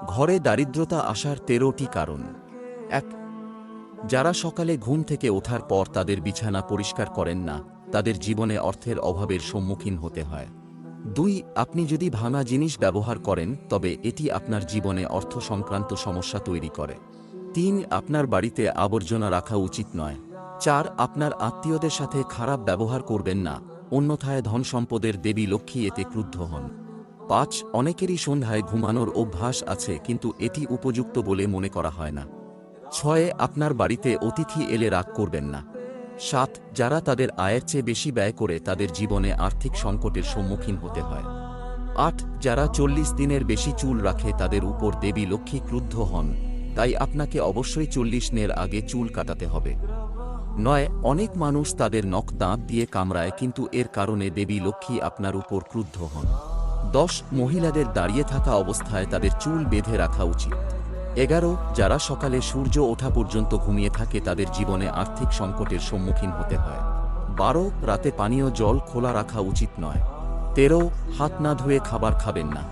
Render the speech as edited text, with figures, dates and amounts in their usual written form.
ঘরে দারিদ্রতা আসার 13টি কারণ। ১. যারা সকালে ঘুম থেকে ওঠার পর তাদের বিছানা পরিষ্কার করেন না, তাদের জীবনে অর্থের অভাবের সম্মুখীন হতে হয়। ২. আপনি যদি ভাঙা জিনিস ব্যবহার করেন তবে এটি আপনার জীবনে অর্থ সংক্রান্ত সমস্যা তৈরি করে। ৩. আপনার বাড়িতে আবর্জনা রাখা উচিত নয়। ৪. আপনার আত্মীয়দের সাথে খারাপ ব্যবহার করবেন না, অন্যথায় ধন সম্পদের দেবী লক্ষ্মী এতে ক্রুদ্ধ হন। ৫. অনেকেরই সন্ধ্যায় ঘুমানোর অভ্যাস আছে কিন্তু এটি উপযুক্ত বলে মনে করা হয় না। ৬. আপনার বাড়িতে অতিথি এলে রাগ করবেন না। ৭. যারা তাদের আয়ের চেয়ে বেশি ব্যয় করে তাদের জীবনে আর্থিক সংকটের সম্মুখীন হতে হয়। ৮. যারা ৪০ দিনের বেশি চুল রাখে তাদের উপর দেবী লক্ষ্মী ক্রুদ্ধ হন, তাই আপনাকে অবশ্যই ৪০ আগে চুল কাটাতে হবে। ৯. অনেক মানুষ তাদের নখ দাঁত দিয়ে কামড়ায় কিন্তু এর কারণে দেবী লক্ষ্মী আপনার উপর ক্রুদ্ধ হন। ১০. মহিলাদের দাঁড়িয়ে থাকা অবস্থায় তাদের চুল বেঁধে রাখা উচিত। ১১. যারা সকালে সূর্য ওঠা পর্যন্ত ঘুমিয়ে থাকে তাদের জীবনে আর্থিক সংকটের সম্মুখীন হতে হয়। ১২. রাতে পানীয় জল খোলা রাখা উচিত নয়। ১৩. হাত না ধুয়ে খাবার খাবেন না।